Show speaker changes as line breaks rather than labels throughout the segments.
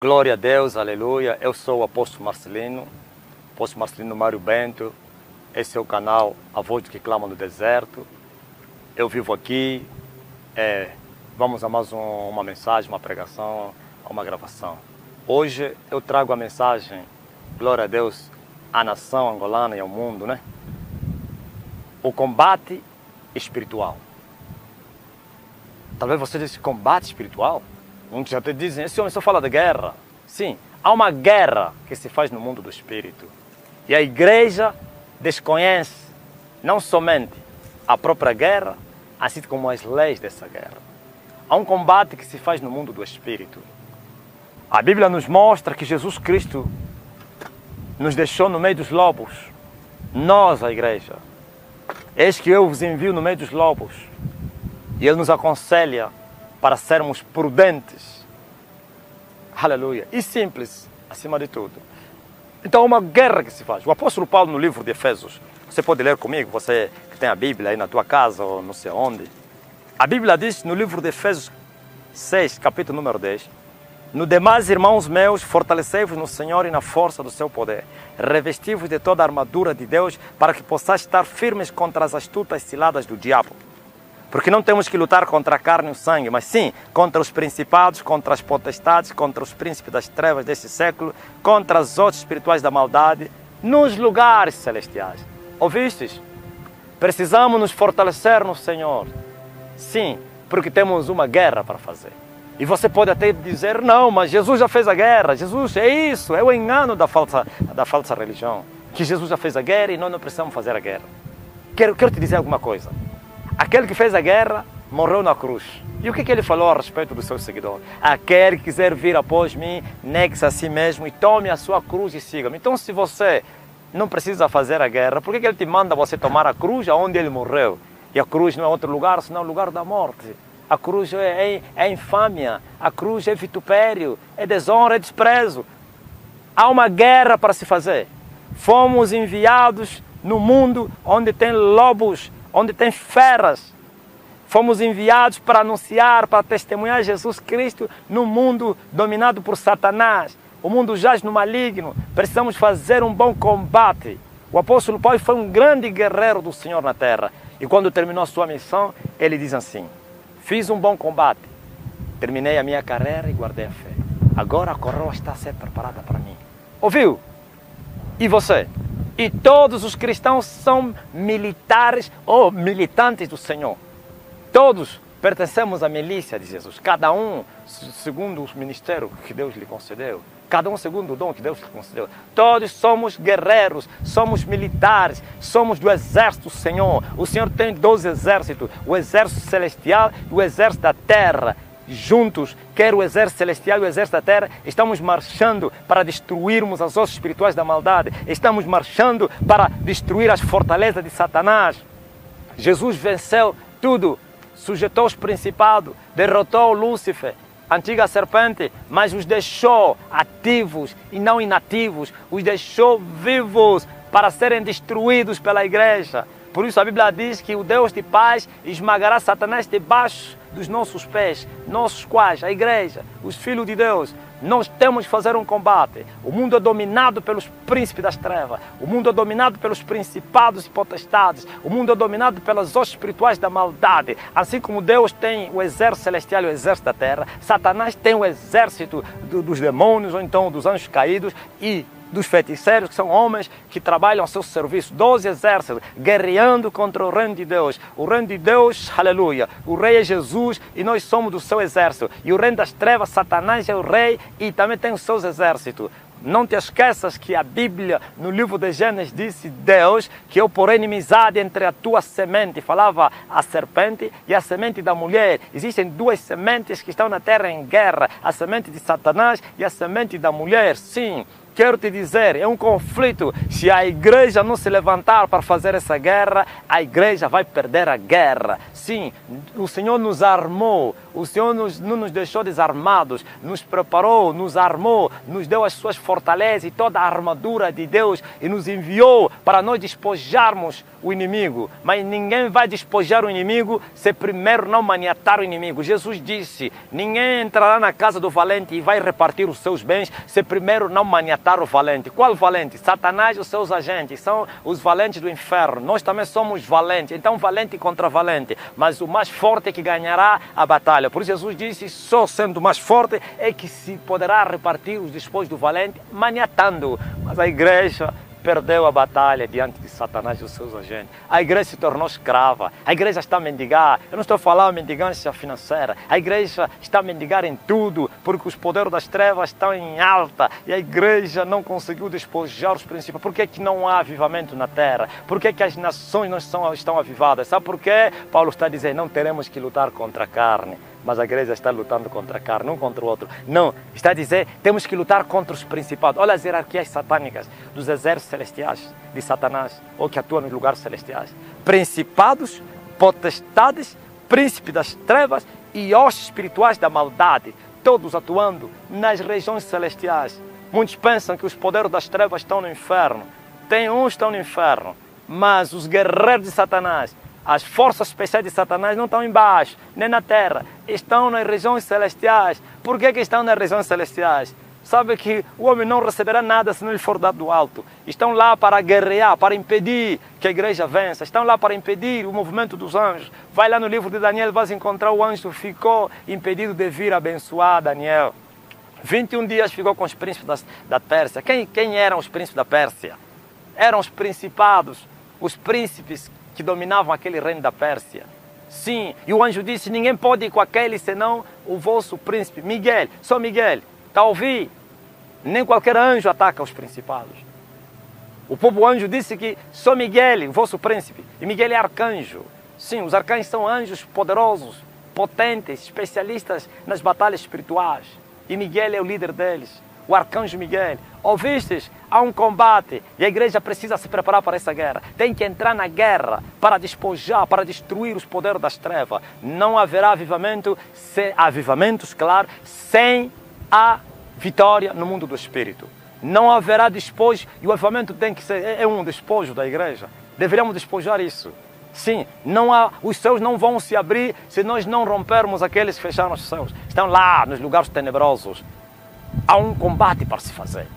Glória a Deus, aleluia. Eu sou o apóstolo Marcelino Mário Bento. Esse é o canal A Voz do que Clama no Deserto. Eu vivo aqui. Vamos a mais uma mensagem, uma pregação, uma gravação. Hoje eu trago a mensagem, glória a Deus, à nação angolana e ao mundo, né? O combate espiritual. Talvez você diga, combate espiritual? Muitos até dizem, esse homem só fala de guerra. Sim, há uma guerra que se faz no mundo do espírito. E a igreja desconhece não somente a própria guerra, assim como as leis dessa guerra. Há um combate que se faz no mundo do espírito. A Bíblia nos mostra que Jesus Cristo nos deixou no meio dos lobos. Nós, a igreja. Eis que eu vos envio no meio dos lobos. E Ele nos aconselha para sermos prudentes, aleluia, e simples, acima de tudo. Então, uma guerra que se faz. O apóstolo Paulo, no livro de Efésios, você pode ler comigo, você que tem a Bíblia aí na tua casa ou não sei onde. A Bíblia diz no livro de Efésios 6, capítulo número 10, no demais, irmãos meus, fortalecei-vos no Senhor e na força do seu poder. Revesti-vos de toda a armadura de Deus, para que possais estar firmes contra as astutas ciladas do diabo. Porque não temos que lutar contra a carne e o sangue, mas sim contra os principados, contra as potestades, contra os príncipes das trevas deste século, contra os outros espirituais da maldade, nos lugares celestiais. Ouvistes? Precisamos nos fortalecer no Senhor. Sim, porque temos uma guerra para fazer. E você pode até dizer, não, mas Jesus já fez a guerra. Jesus, é isso, é o engano da falsa religião. Que Jesus já fez a guerra e nós não precisamos fazer a guerra. Quero te dizer alguma coisa. Aquele que fez a guerra morreu na cruz. E o que ele falou a respeito do seu seguidor? Aquele que quiser vir após mim, negue-se a si mesmo e tome a sua cruz e siga-me. Então, se você não precisa fazer a guerra, por que ele te manda você tomar a cruz aonde ele morreu? E a cruz não é outro lugar, senão o lugar da morte. A cruz é infâmia, a cruz é vitupério, é desonra, é desprezo. Há uma guerra para se fazer. Fomos enviados no mundo onde tem lobos, onde tem feras. Fomos enviados para anunciar, para testemunhar Jesus Cristo no mundo dominado por Satanás. O mundo jaz no maligno. Precisamos fazer um bom combate. O apóstolo Paulo foi um grande guerreiro do Senhor na terra. E quando terminou a sua missão, ele diz assim: fiz um bom combate, terminei a minha carreira e guardei a fé. Agora a coroa está a ser preparada para mim. Ouviu? E você? E todos os cristãos são militares ou militantes do Senhor. Todos pertencemos à milícia de Jesus. Cada um segundo o ministério que Deus lhe concedeu. Cada um segundo o dom que Deus lhe concedeu. Todos somos guerreiros, somos militares, somos do exército do Senhor. O Senhor tem 12 exércitos. O exército celestial e o exército da terra. Juntos, quer o exército celestial e o exército da terra, estamos marchando para destruirmos as hostes espirituais da maldade. Estamos marchando para destruir as fortalezas de Satanás. Jesus venceu tudo, sujeitou os principados, derrotou Lúcifer, a antiga serpente, mas os deixou ativos e não inativos, os deixou vivos para serem destruídos pela igreja. Por isso a Bíblia diz que o Deus de paz esmagará Satanás debaixo dos nossos pés, nossos quais, a igreja, os filhos de Deus. Nós temos que fazer um combate. O mundo é dominado pelos príncipes das trevas. O mundo é dominado pelos principados e potestades. O mundo é dominado pelas hostes espirituais da maldade. Assim como Deus tem o exército celestial e o exército da terra, Satanás tem o exército dos demônios ou então dos anjos caídos e dos feiticeiros, que são homens que trabalham a seu serviço. 12 exércitos guerreando contra o reino de Deus. O reino de Deus, aleluia, o rei é Jesus e nós somos do seu exército. E o reino das trevas, Satanás é o rei e também tem os seus exércitos. Não te esqueças que a Bíblia, no livro de Gênesis, disse Deus que eu porei inimizade entre a tua semente. Falava a serpente e a semente da mulher. Existem duas sementes que estão na terra em guerra. A semente de Satanás e a semente da mulher. Sim, quero te dizer, é um conflito. Se a igreja não se levantar para fazer essa guerra, a igreja vai perder a guerra. Sim, o Senhor nos armou, o Senhor não nos deixou desarmados, nos preparou, nos armou, nos deu as suas fortalezas e toda a armadura de Deus e nos enviou para nós despojarmos o inimigo. Mas ninguém vai despojar o inimigo se primeiro não maniatar o inimigo. Jesus disse, ninguém entrará na casa do valente e vai repartir os seus bens se primeiro não maniatar o valente. Qual valente? Satanás e os seus agentes, são os valentes do inferno. Nós também somos valentes, então valente contra valente. Mas o mais forte é que ganhará a batalha. Por isso Jesus disse, só sendo mais forte é que se poderá repartir os despojos do valente, maniatando. Mas a igreja perdeu a batalha diante de Satanás e os seus agentes. A igreja se tornou escrava. A igreja está a mendigar. Eu não estou falando de mendigância financeira. A igreja está a mendigar em tudo, porque os poderes das trevas estão em alta e a igreja não conseguiu despojar os princípios. Por que que não há avivamento na terra? Por que que as nações não estão avivadas? Sabe por quê? Paulo está dizendo, não teremos que lutar contra a carne. Mas a igreja está lutando contra a carne, um contra o outro. Não, está a dizer, temos que lutar contra os principados. Olha as hierarquias satânicas dos exércitos celestiais de Satanás, ou que atuam nos lugares celestiais. Principados, potestades, príncipe das trevas e hostes espirituais da maldade, todos atuando nas regiões celestiais. Muitos pensam que os poderes das trevas estão no inferno. Tem uns que estão no inferno, mas os guerreiros de Satanás, as forças especiais de Satanás não estão embaixo, nem na terra, estão nas regiões celestiais. Por que estão nas regiões celestiais? Sabe que o homem não receberá nada se não lhe for dado do alto. Estão lá para guerrear, para impedir que a igreja vença. Estão lá para impedir o movimento dos anjos. Vai lá no livro de Daniel, vais encontrar o anjo que ficou impedido de vir abençoar Daniel. 21 dias ficou com os príncipes da Pérsia. Quem eram os príncipes da Pérsia? Eram os principados, os príncipes que dominavam aquele reino da Pérsia. Sim, e o anjo disse, ninguém pode ir com aquele senão o vosso príncipe. Miguel, só Miguel, está a ouvir? Nem qualquer anjo ataca os principados. O povo anjo disse que só Miguel, o vosso príncipe. E Miguel é arcanjo. Sim, os arcanjos são anjos poderosos, potentes, especialistas nas batalhas espirituais. E Miguel é o líder deles. O arcanjo Miguel. Ouvistes? Há um combate e a igreja precisa se preparar para essa guerra. Tem que entrar na guerra para despojar, para destruir os poderes das trevas. Não haverá avivamentos, claro, sem a vitória no mundo do espírito. Não haverá despojo e o avivamento tem que ser um despojo da igreja. Deveríamos despojar isso. Sim, os céus não vão se abrir se nós não rompermos aqueles que fecharam os céus. Estão lá nos lugares tenebrosos. Há um combate para se fazer.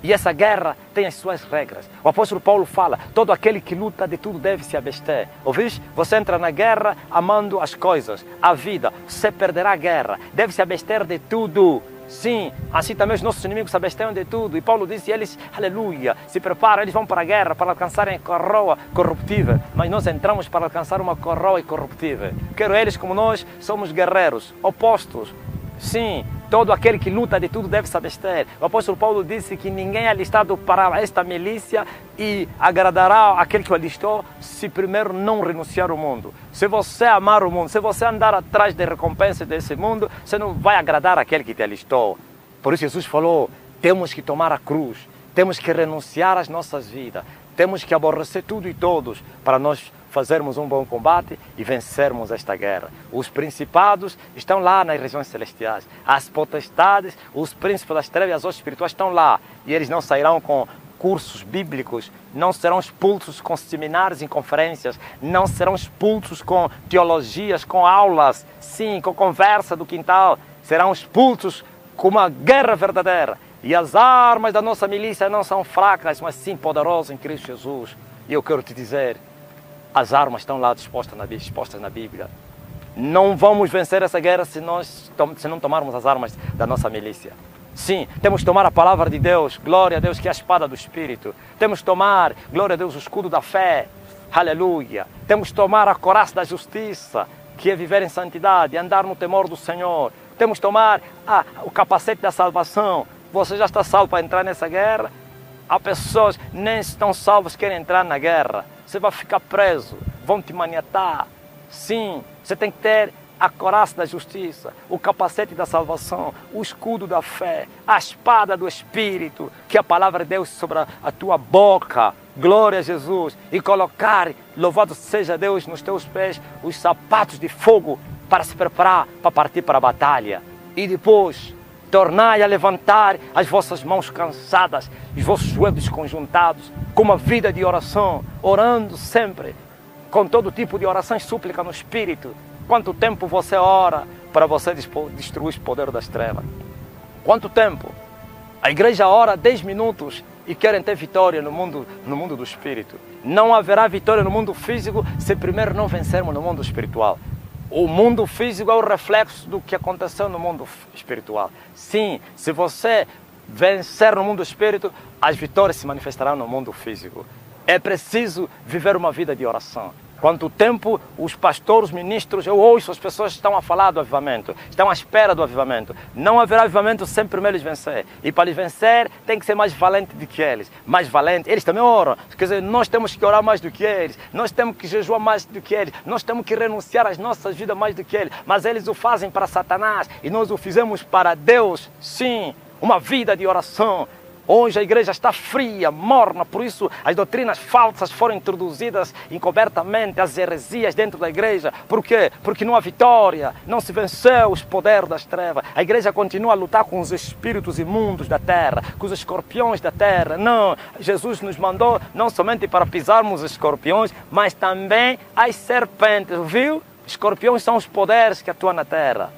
E essa guerra tem as suas regras. O apóstolo Paulo fala, todo aquele que luta de tudo deve se abster. Ouviste? Você entra na guerra amando as coisas, a vida. Você perderá a guerra. Deve se abster de tudo. Sim, assim também os nossos inimigos se abstêm de tudo. E Paulo disse, eles, aleluia, se preparam, eles vão para a guerra para alcançarem a coroa corruptível. Mas nós entramos para alcançar uma coroa incorruptível. Quero eles como nós, somos guerreiros, opostos. Sim, todo aquele que luta de tudo deve se abster. O apóstolo Paulo disse que ninguém é alistado para esta milícia e agradará aquele que o alistou se primeiro não renunciar ao mundo. Se você amar o mundo, se você andar atrás da recompensa desse mundo, você não vai agradar aquele que te alistou. Por isso Jesus falou, temos que tomar a cruz, temos que renunciar às nossas vidas, temos que aborrecer tudo e todos para nós fazermos um bom combate e vencermos esta guerra. Os principados estão lá nas regiões celestiais. As potestades, os príncipes das trevas e as hostes espirituais estão lá. E eles não sairão com cursos bíblicos, não serão expulsos com seminários e conferências, não serão expulsos com teologias, com aulas, sim, com conversa do quintal. Serão expulsos com uma guerra verdadeira. E as armas da nossa milícia não são fracas, mas sim poderosas em Cristo Jesus. E eu quero te dizer, as armas estão lá dispostas na Bíblia. Não vamos vencer essa guerra se não tomarmos as armas da nossa milícia. Sim, temos que tomar a palavra de Deus, glória a Deus, que é a espada do Espírito. Temos que tomar, glória a Deus, o escudo da fé, aleluia. Temos que tomar a coraça da justiça, que é viver em santidade, andar no temor do Senhor. Temos que tomar o capacete da salvação. Você já está salvo para entrar nessa guerra? Há pessoas que nem estão salvas, querem entrar na guerra. Você vai ficar preso, vão te maniatar. Sim, você tem que ter a coraça da justiça, o capacete da salvação, o escudo da fé, a espada do Espírito, que a palavra de Deus sobre a tua boca, glória a Jesus, e colocar, louvado seja Deus, nos teus pés, os sapatos de fogo para se preparar para partir para a batalha. E depois, tornai a levantar as vossas mãos cansadas, os vossos joelhos desconjuntados, com uma vida de oração, orando sempre, com todo tipo de oração e súplica no Espírito. Quanto tempo você ora para você destruir o poder das trevas? Quanto tempo? A igreja ora 10 minutos e querem ter vitória no mundo do Espírito. Não haverá vitória no mundo físico se primeiro não vencermos no mundo espiritual. O mundo físico é o reflexo do que aconteceu no mundo espiritual. Sim, se você vencer no mundo espírito, as vitórias se manifestarão no mundo físico. É preciso viver uma vida de oração. Quanto tempo os pastores, os ministros, eu ouço as pessoas estão a falar do avivamento, estão à espera do avivamento. Não haverá avivamento sem primeiro eles vencer. E para eles vencer, tem que ser mais valente do que eles. Mais valente, eles também oram. Quer dizer, nós temos que orar mais do que eles. Nós temos que jejuar mais do que eles. Nós temos que renunciar às nossas vidas mais do que eles. Mas eles o fazem para Satanás e nós o fizemos para Deus. Sim, uma vida de oração. Hoje a igreja está fria, morna, por isso as doutrinas falsas foram introduzidas encobertamente, as heresias dentro da igreja. Por quê? Porque não há vitória, não se venceu os poderes das trevas. A igreja continua a lutar com os espíritos imundos da terra, com os escorpiões da terra. Não, Jesus nos mandou não somente para pisarmos os escorpiões, mas também as serpentes, viu? Escorpiões são os poderes que atuam na terra.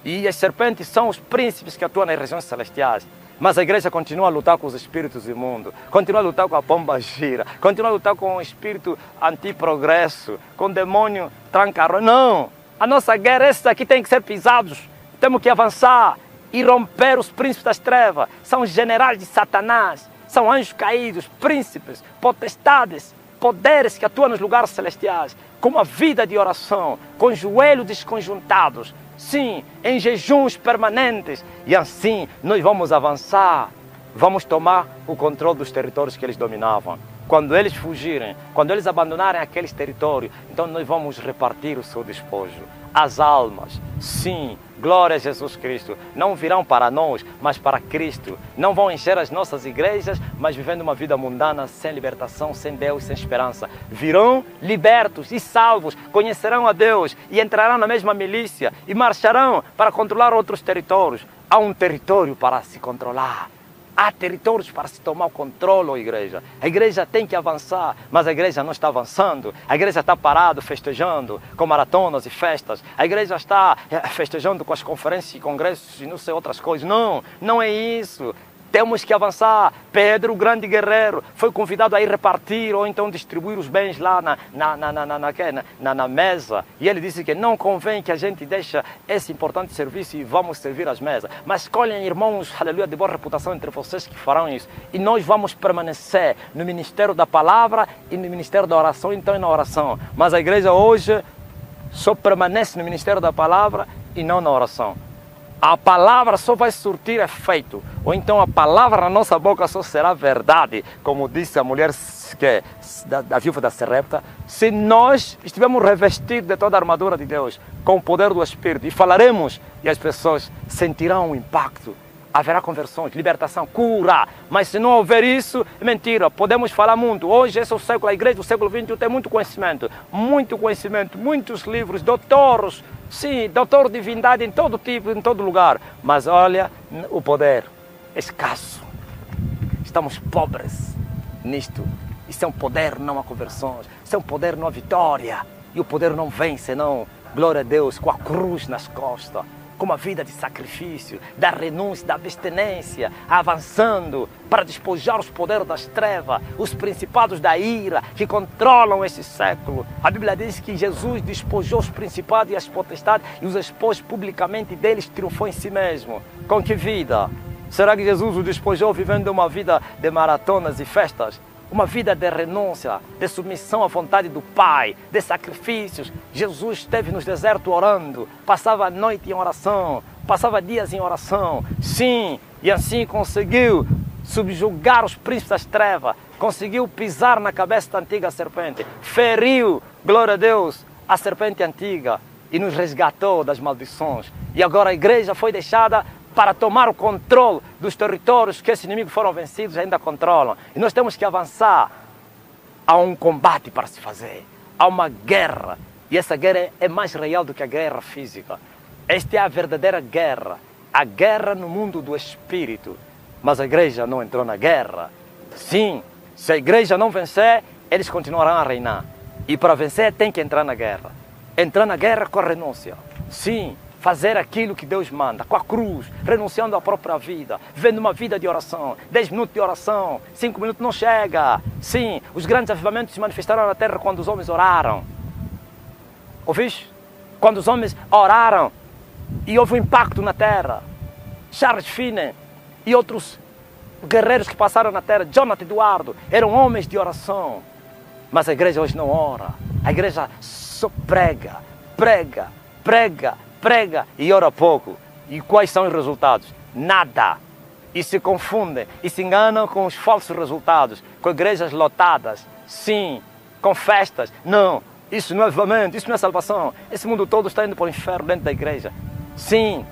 E as serpentes são os príncipes que atuam nas regiões celestiais. Mas a igreja continua a lutar com os espíritos imundos, continua a lutar com a pomba gira, continua a lutar com o espírito antiprogresso, com o demônio tranca-rua. Não! A nossa guerra, esses aqui tem que ser pisados. Temos que avançar e romper os príncipes das trevas. São os generais de Satanás, são anjos caídos, príncipes, potestades, poderes que atuam nos lugares celestiais, com uma vida de oração, com joelhos desconjuntados, sim, em jejuns permanentes. E assim nós vamos avançar, vamos tomar o controle dos territórios que eles dominavam. Quando eles fugirem, quando eles abandonarem aqueles territórios, então nós vamos repartir o seu despojo. As almas, sim, glória a Jesus Cristo, não virão para nós, mas para Cristo. Não vão encher as nossas igrejas, mas vivendo uma vida mundana, sem libertação, sem Deus, sem esperança. Virão libertos e salvos, conhecerão a Deus e entrarão na mesma milícia e marcharão para controlar outros territórios. Há um território para se controlar. Há territórios para se tomar o controle, igreja. A igreja tem que avançar, mas a igreja não está avançando. A igreja está parada, festejando com maratonas e festas. A igreja está festejando com as conferências e congressos e não sei outras coisas. Não, não é isso. Temos que avançar. Pedro, o grande guerreiro, foi convidado a ir repartir ou então distribuir os bens lá na mesa. E ele disse que não convém que a gente deixe esse importante serviço e vamos servir as mesas. Mas escolhem irmãos, aleluia, de boa reputação entre vocês que farão isso. E nós vamos permanecer no ministério da palavra e no ministério da oração, então e na oração. Mas a igreja hoje só permanece no ministério da palavra e não na oração. A palavra só vai surtir efeito, ou então a palavra na nossa boca só será verdade, como disse a mulher da viúva da Sarepta, se nós estivermos revestidos de toda a armadura de Deus, com o poder do Espírito, e falaremos, e as pessoas sentirão o impacto, haverá conversões, libertação, cura. Mas se não houver isso, é mentira. Podemos falar muito. Hoje, esse é o século, a igreja do século XXI tem muito conhecimento, muitos livros, doutores, sim, doutor de divindade em todo tipo, em todo lugar. Mas olha, o poder é escasso. Estamos pobres nisto. Isso é um poder, não há conversões. Isso é um poder, não há vitória. E o poder não vem senão, glória a Deus, com a cruz nas costas, com uma vida de sacrifício, da renúncia, da abstinência, avançando para despojar os poderes das trevas, os principados da ira que controlam esse século. A Bíblia diz que Jesus despojou os principados e as potestades e os expôs publicamente, deles triunfou em si mesmo. Com que vida? Será que Jesus o despojou vivendo uma vida de maratonas e festas? Uma vida de renúncia, de submissão à vontade do Pai, de sacrifícios. Jesus esteve no deserto orando, passava a noite em oração, passava dias em oração. Sim, e assim conseguiu subjugar os príncipes das trevas, conseguiu pisar na cabeça da antiga serpente, feriu, glória a Deus, a serpente antiga. e nos resgatou das maldições. E agora a igreja foi deixada para tomar o controle dos territórios que esses inimigos foram vencidos e ainda controlam. E nós temos que avançar. Há um combate para se fazer. Há uma guerra. E essa guerra é mais real do que a guerra física. Esta é a verdadeira guerra. A guerra no mundo do espírito. Mas a igreja não entrou na guerra. Sim, se a igreja não vencer, eles continuarão a reinar. E para vencer tem que entrar na guerra. Entrar na guerra com a renúncia. Sim, fazer aquilo que Deus manda, com a cruz, renunciando à própria vida, vivendo uma vida de oração, 10 minutos de oração, 5 minutos não chega. Sim, os grandes avivamentos se manifestaram na terra quando os homens oraram. Ouviste? Quando os homens oraram e houve um impacto na terra. Charles Finney e outros guerreiros que passaram na terra, Jonathan Eduardo, eram homens de oração. Mas a igreja hoje não ora. A igreja só prega, prega, prega, prega e ora pouco. E quais são os resultados? Nada. E se confundem e se enganam com os falsos resultados, com igrejas lotadas, sim, com festas. Não, isso não é avivamento, isso não é salvação. Esse mundo todo está indo para o inferno dentro da igreja. Sim,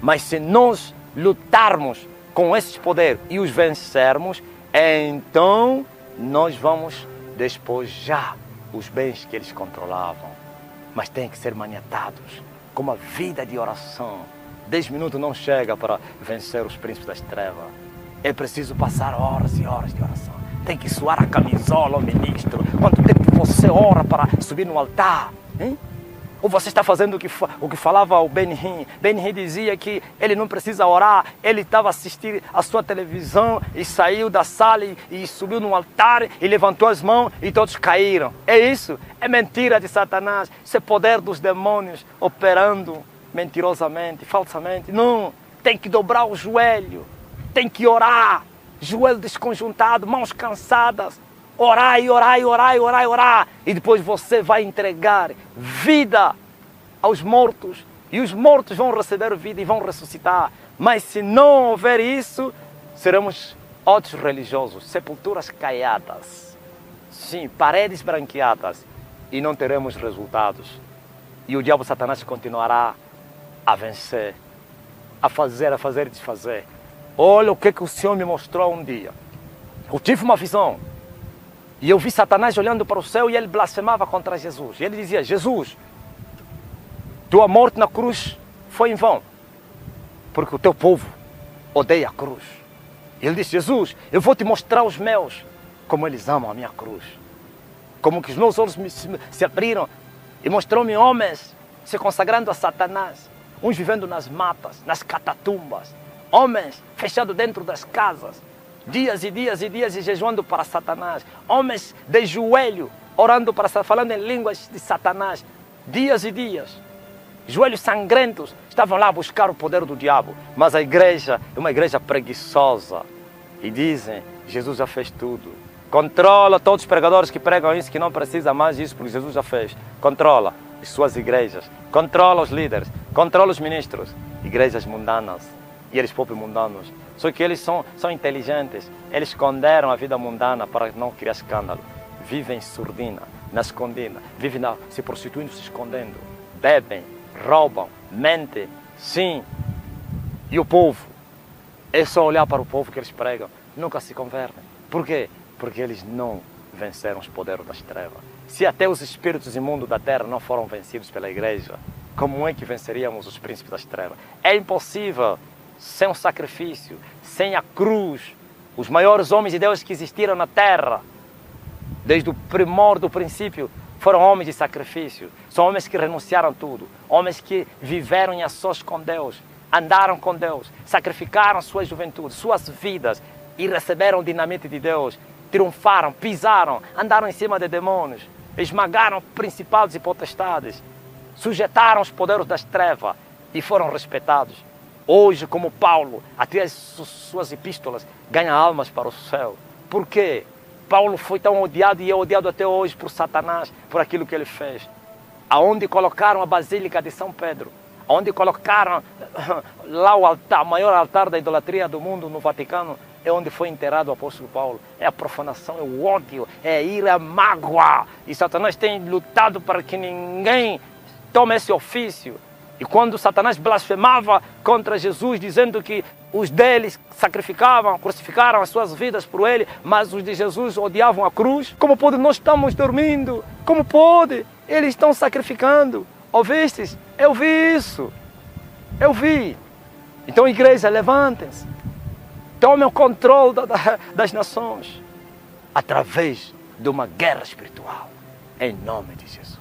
mas se nós lutarmos com esses poderes e os vencermos, então nós vamos despojar os bens que eles controlavam. Mas tem que ser maniatados com uma vida de oração. 10 minutos não chega para vencer os príncipes das trevas. É preciso passar horas e horas de oração. Tem que suar a camisola, o ministro. Quanto tempo você ora para subir no altar? Hein? Ou você está fazendo o que falava o Ben-Hinn. Ben-Hinn dizia que ele não precisa orar. Ele estava assistindo a sua televisão e saiu da sala e subiu no altar e levantou as mãos e todos caíram. É isso? É mentira de Satanás. Isso é poder dos demônios operando mentirosamente, falsamente. Não, tem que dobrar o joelho. Tem que orar. Joelho desconjuntado, mãos cansadas. Orar e orar e orar e orar e orar. E depois você vai entregar vida aos mortos. E os mortos vão receber vida e vão ressuscitar. Mas se não houver isso, seremos outros religiosos. Sepulturas caiadas. Sim, paredes branqueadas. E não teremos resultados. E o diabo Satanás continuará a vencer. A fazer e desfazer. Olha o que o Senhor me mostrou um dia. Eu tive uma visão. E eu vi Satanás olhando para o céu e ele blasfemava contra Jesus. E ele dizia: Jesus, tua morte na cruz foi em vão, porque o teu povo odeia a cruz. E ele disse: Jesus, eu vou te mostrar os meus, como eles amam a minha cruz. Como que os meus olhos se abriram e mostrou-me homens se consagrando a Satanás. Uns vivendo nas matas, nas catatumbas. Homens fechados dentro das casas. Dias e dias e dias e jejuando para Satanás. Homens de joelho, orando para Satanás, falando em línguas de Satanás. Dias e dias. Joelhos sangrentos, estavam lá a buscar o poder do diabo. Mas a igreja é uma igreja preguiçosa. E dizem, Jesus já fez tudo. Controla todos os pregadores que pregam isso, que não precisa mais disso, porque Jesus já fez. Controla as suas igrejas. Controla os líderes. Controla os ministros. Igrejas mundanas. E eles próprios mundanos. Só que eles são inteligentes. Eles esconderam a vida mundana para não criar escândalo. Vivem surdina, na escondida. Vivem se prostituindo, se escondendo. Bebem, roubam, mentem. Sim. E o povo? É só olhar para o povo que eles pregam. Nunca se convertem. Por quê? Porque eles não venceram os poderes das trevas. Se até os espíritos imundos da terra não foram vencidos pela igreja, como é que venceríamos os príncipes das trevas? É impossível. Sem um sacrifício, sem a cruz. Os maiores homens de Deus que existiram na terra, desde o primor do princípio, foram homens de sacrifício. São homens que renunciaram tudo. Homens que viveram em ações com Deus, andaram com Deus, sacrificaram sua juventude, suas vidas e receberam o dinamite de Deus. Triunfaram, pisaram, andaram em cima de demônios, esmagaram principados e potestades, sujeitaram os poderes das trevas e foram respeitados. Hoje, como Paulo, até as suas epístolas, ganha almas para o céu. Por quê? Paulo foi tão odiado e é odiado até hoje por Satanás, por aquilo que ele fez. Aonde colocaram a Basílica de São Pedro, aonde colocaram lá o altar, o maior altar da idolatria do mundo no Vaticano, é onde foi enterrado o apóstolo Paulo. É a profanação, é o ódio, é a ira, a mágoa. E Satanás tem lutado para que ninguém toma esse ofício. E quando Satanás blasfemava contra Jesus, dizendo que os deles sacrificavam, crucificaram as suas vidas por ele, mas os de Jesus odiavam a cruz. Como pode? Nós estamos dormindo. Como pode? Eles estão sacrificando. Ouvistes? Eu vi isso. Eu vi. Então, igreja, levantem-se. Tomem o controle das nações através de uma guerra espiritual. Em nome de Jesus.